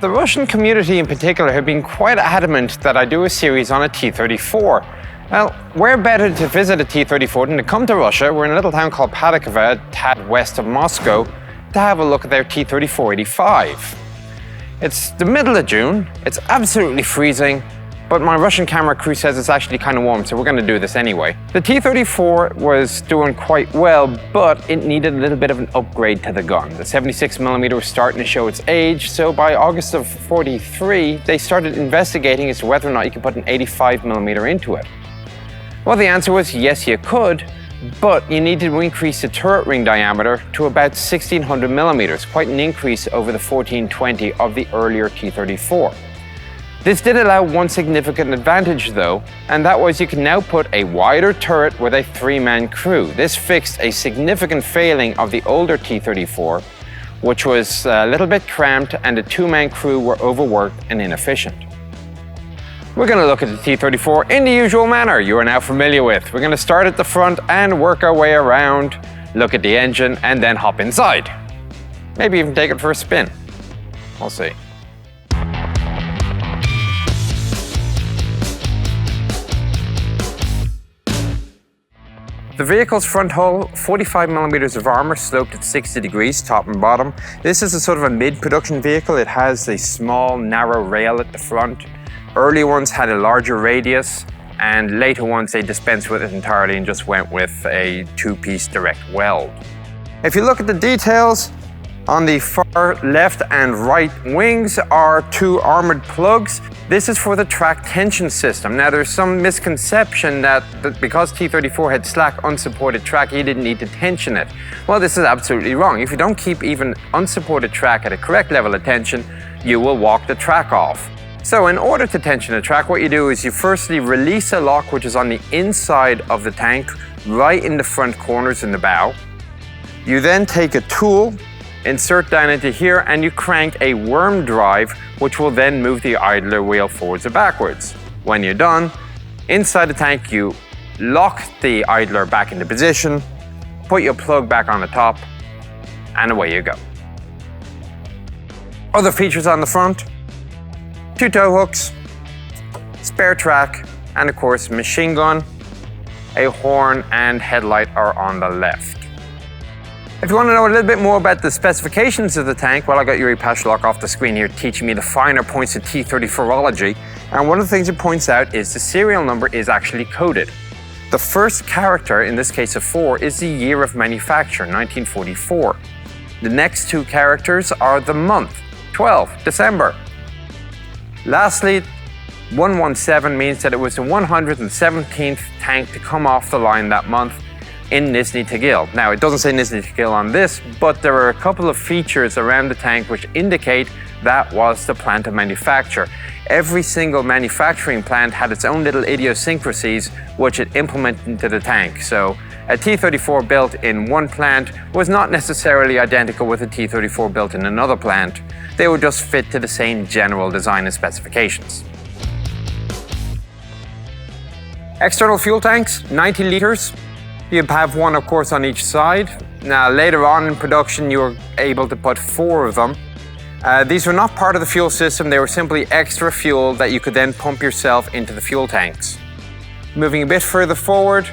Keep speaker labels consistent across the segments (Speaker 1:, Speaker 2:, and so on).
Speaker 1: The Russian community in particular have been quite adamant that I do a series on a T-34. Well, where better to visit a T-34 than to come to Russia? We're in a little town called Padakova, a tad west of Moscow, to have a look at their T-34-85. It's the middle of June, it's absolutely freezing, but my Russian camera crew says it's actually kind of warm, so we're going to do this anyway. The T-34 was doing quite well, but it needed a little bit of an upgrade to the gun. The 76mm was starting to show its age, so by August of '43, they started investigating as to whether or not you could put an 85mm into it. Well, the answer was yes, you could, but you needed to increase the turret ring diameter to about 1600mm, quite an increase over the 1420 of the earlier T-34. This did allow one significant advantage though, and that was you can now put a wider turret with a 3-man crew. This fixed a significant failing of the older T-34, which was a little bit cramped and the 2-man crew were overworked and inefficient. We're going to look at the T-34 in the usual manner you are now familiar with. We're going to start at the front and work our way around, look at the engine, and then hop inside. Maybe even take it for a spin. We'll see. The vehicle's front hull, 45mm of armor sloped at 60 degrees, top and bottom. This is a sort of a mid-production vehicle. It has a small, narrow rail at the front. Early ones had a larger radius, and later ones they dispensed with it entirely and just went with a 2-piece direct weld. If you look at the details, on the far left and right wings are 2 armored plugs. This is for the track tension system. Now there's some misconception that because T-34 had slack unsupported track, you didn't need to tension it. Well, this is absolutely wrong. If you don't keep even unsupported track at a correct level of tension, you will walk the track off. So in order to tension a track, what you do is you firstly release a lock which is on the inside of the tank, right in the front corners in the bow. You then take a tool, insert down into here, and you crank a worm drive, which will then move the idler wheel forwards or backwards. When you're done, inside the tank you lock the idler back into position, put your plug back on the top, and away you go. Other features on the front: 2 tow hooks, spare track, and of course machine gun, a horn and headlight are on the left. If you want to know a little bit more about the specifications of the tank, well, I got Yuri Pashlock off the screen here teaching me the finer points of T-34ology, and one of the things it points out is the serial number is actually coded. The first character, in this case of 4, is the year of manufacture, 1944. The next 2 characters are the month, 12, December. Lastly, 117 means that it was the 117th tank to come off the line that month in Nizhny Tagil. Now, it doesn't say Nizhny Tagil on this, but there are a couple of features around the tank which indicate that was the plant of manufacture. Every single manufacturing plant had its own little idiosyncrasies which it implemented into the tank. So a T-34 built in one plant was not necessarily identical with a T-34 built in another plant. They would just fit to the same general design and specifications. External fuel tanks, 90 litres. You have one, of course, on each side. Now, later on in production, you were able to put 4 of them. These were not part of the fuel system. They were simply extra fuel that you could then pump yourself into the fuel tanks. Moving a bit further forward,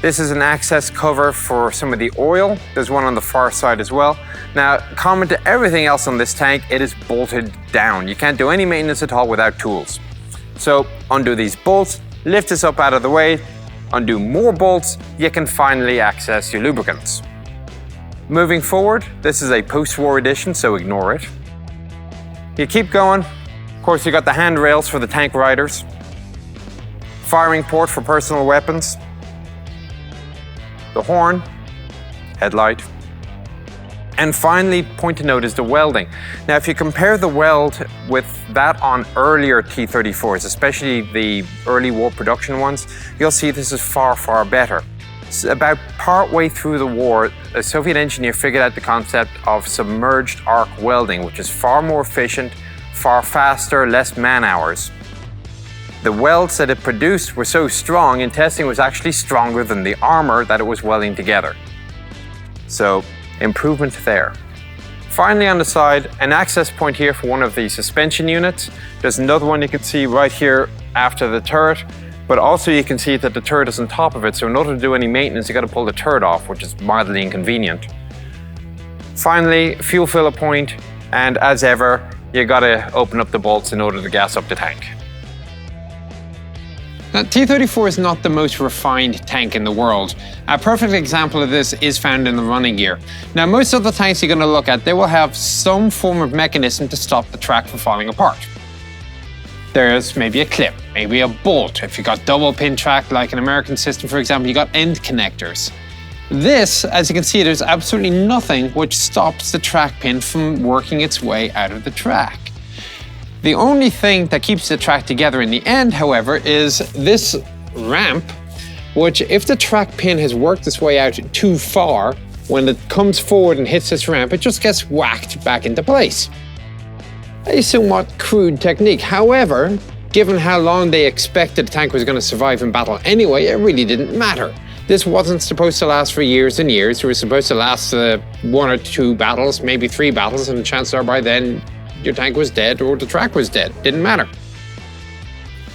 Speaker 1: this is an access cover for some of the oil. There's one on the far side as well. Now, common to everything else on this tank, it is bolted down. You can't do any maintenance at all without tools. So undo these bolts, lift this up out of the way, undo more bolts, you can finally access your lubricants. Moving forward, this is a post-war edition, so ignore it. You keep going. Of course, you got the handrails for the tank riders, firing port for personal weapons, the horn, headlight, and finally, point to note is the welding. Now, if you compare the weld with that on earlier T-34s, especially the early war production ones, you'll see this is far, far better. About partway through the war, a Soviet engineer figured out the concept of submerged arc welding, which is far more efficient, far faster, less man-hours. The welds that it produced were so strong, in testing was actually stronger than the armor that it was welding together. So, improvement there. Finally, on the side, an access point here for one of the suspension units. There's another one you can see right here after the turret, but also you can see that the turret is on top of it, so in order to do any maintenance, you got to pull the turret off, which is mildly inconvenient. Finally, fuel filler point, and as ever, you got to open up the bolts in order to gas up the tank. Now, T-34 is not the most refined tank in the world. A perfect example of this is found in the running gear. Now, most of the tanks you're going to look at, they will have some form of mechanism to stop the track from falling apart. There's maybe a clip, maybe a bolt. If you've got double pin track, like an American system, for example, you got end connectors. This, as you can see, there's absolutely nothing which stops the track pin from working its way out of the track. The only thing that keeps the track together in the end, however, is this ramp, which if the track pin has worked its way out too far, when it comes forward and hits this ramp, it just gets whacked back into place. A somewhat crude technique. However, given how long they expected the tank was going to survive in battle anyway, it really didn't matter. This wasn't supposed to last for years and years. It was supposed to last 1 or 2 battles, maybe 3 battles, and the chances are by then your tank was dead or the track was dead. Didn't matter.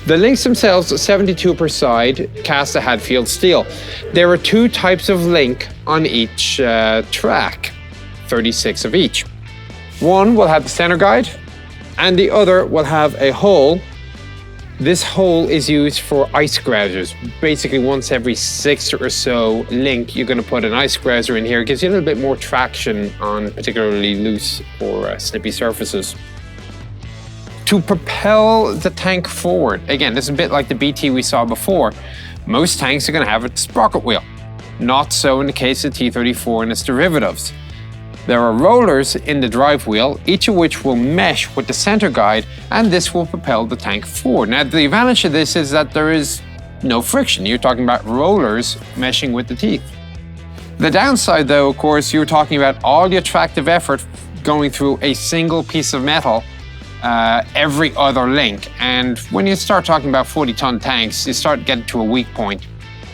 Speaker 1: The links themselves, 72 per side, cast a Hadfield steel. There are 2 types of link on each track, 36 of each. One will have the center guide, and the other will have a hole. This hole is used for ice grousers. Basically, once every 6 or so link, you're going to put an ice grouser in here. It gives you a little bit more traction on particularly loose or slippy surfaces. To propel the tank forward, again, this is a bit like the BT we saw before. Most tanks are going to have a sprocket wheel. Not so in the case of T-34 and its derivatives. There are rollers in the drive wheel, each of which will mesh with the center guide, and this will propel the tank forward. Now, the advantage of this is that there is no friction. You're talking about rollers meshing with the teeth. The downside, though, of course, you're talking about all the attractive effort going through a single piece of metal every other link. And when you start talking about 40-ton tanks, you start getting to a weak point.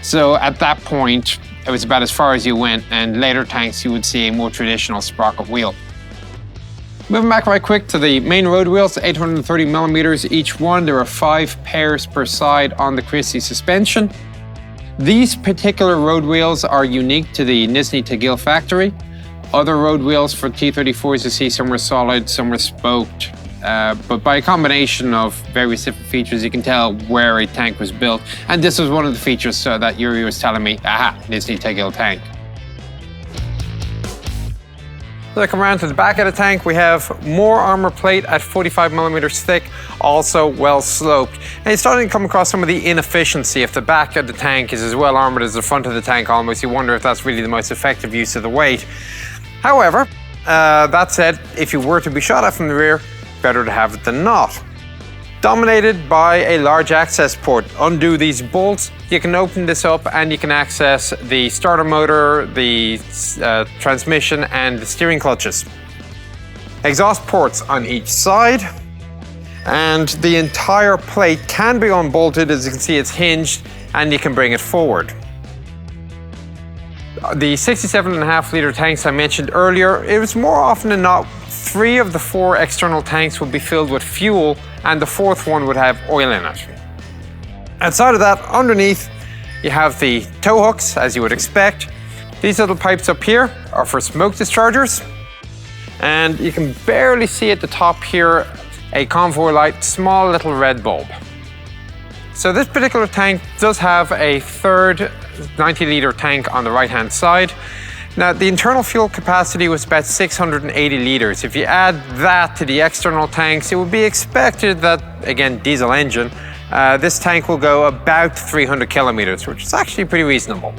Speaker 1: So at that point, it was about as far as you went, and later tanks you would see a more traditional sprocket wheel. Moving back right quick to the main road wheels, 830 millimeters each one. There are 5 pairs per side on the Christie suspension. These particular road wheels are unique to the Nizhny Tagil factory. Other road wheels for T-34s, you see some were solid, some were spoked. But by a combination of various different features, you can tell where a tank was built. And this was one of the features that Yuri was telling me, aha, Nizhny Tagil tank. So I come around to the back of the tank, we have more armor plate at 45 millimeters thick, also well sloped. And you're starting to come across some of the inefficiency. If the back of the tank is as well armored as the front of the tank almost, you wonder if that's really the most effective use of the weight. However, that said, if you were to be shot at from the rear, better to have it than not. Dominated by a large access port. Undo these bolts, you can open this up and you can access the starter motor, the transmission and the steering clutches. Exhaust ports on each side, and the entire plate can be unbolted. As you can see, it's hinged and you can bring it forward. The 67.5 litre tanks I mentioned earlier, it was more often than not 3 of the 4 external tanks would be filled with fuel and the 4th one would have oil in it. Outside of that, underneath, you have the tow hooks, as you would expect. These little pipes up here are for smoke dischargers. And you can barely see at the top here a convoy light, small little red bulb. So this particular tank does have a third 90-litre tank on the right-hand side. Now, the internal fuel capacity was about 680 litres. If you add that to the external tanks, it would be expected that, again, diesel engine, this tank will go about 300 kilometres, which is actually pretty reasonable.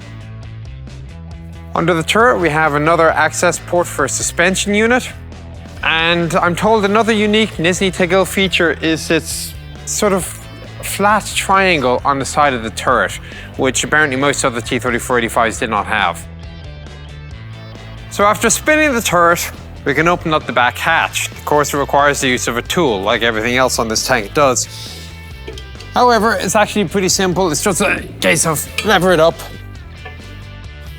Speaker 1: Under the turret, we have another access port for a suspension unit. And I'm told another unique Nizhny Tagil feature is its sort of flat triangle on the side of the turret, which apparently most other T-34-85s did not have. So after spinning the turret, we can open up the back hatch. Of course, it requires the use of a tool, like everything else on this tank does. However, it's actually pretty simple. It's just a case of lever it up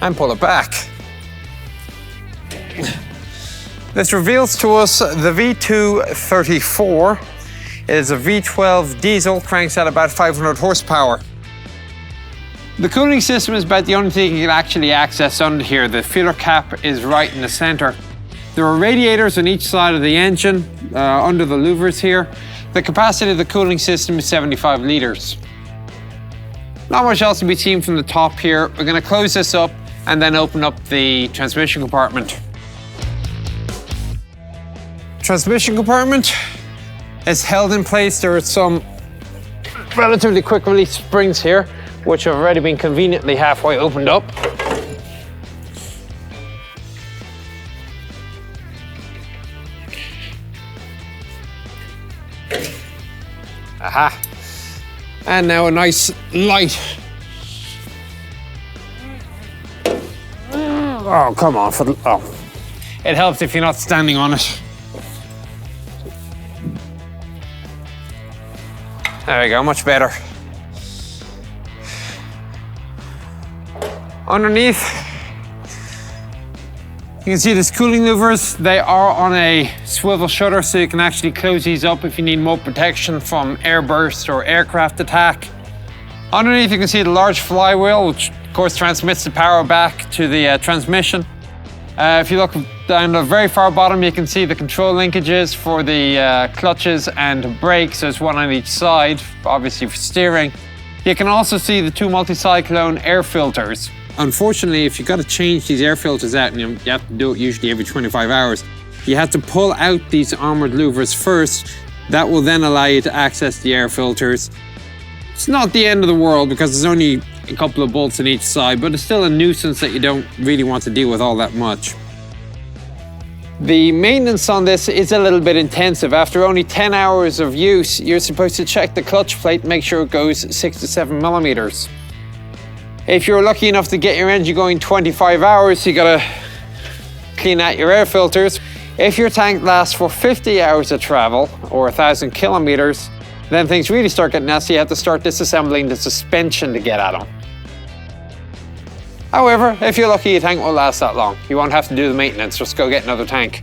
Speaker 1: and pull it back. This reveals to us the V234. It is a V12 diesel, cranks at about 500 horsepower. The cooling system is about the only thing you can actually access under here. The filler cap is right in the center. There are radiators on each side of the engine, under the louvers here. The capacity of the cooling system is 75 litres. Not much else to be seen from the top here. We're going to close this up and then open up the transmission compartment. Transmission compartment is held in place. There are some relatively quick release springs here, which have already been conveniently halfway opened up. Aha. And now a nice light. Oh, come on. Oh. It helps if you're not standing on it. There we go, much better. Underneath, you can see these cooling louvers. They are on a swivel shutter, so you can actually close these up if you need more protection from airburst or aircraft attack. Underneath, you can see the large flywheel, which of course transmits the power back to the transmission. If you look down the very far bottom, you can see the control linkages for the clutches and brakes. There's one on each side, obviously for steering. You can also see the two multi-cyclone air filters. Unfortunately, if you've got to change these air filters out, and you have to do it usually every 25 hours, you have to pull out these armoured louvers first. That will then allow you to access the air filters. It's not the end of the world because there's only a couple of bolts on each side, but it's still a nuisance that you don't really want to deal with all that much. The maintenance on this is a little bit intensive. After only 10 hours of use, you're supposed to check the clutch plate, make sure it goes 6 to 7 millimeters. If you're lucky enough to get your engine going 25 hours, you gotta clean out your air filters. If your tank lasts for 50 hours of travel or 1,000 kilometers, then things really start getting nasty. You have to start disassembling the suspension to get at them. However, if you're lucky, your tank won't last that long. You won't have to do the maintenance, just go get another tank.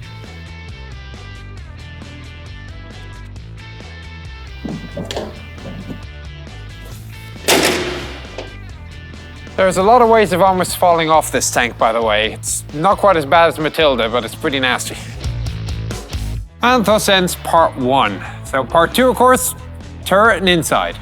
Speaker 1: There's a lot of ways of almost falling off this tank, by the way. It's not quite as bad as Matilda, but it's pretty nasty. And thus ends part 1. So part 2, of course, turret and inside.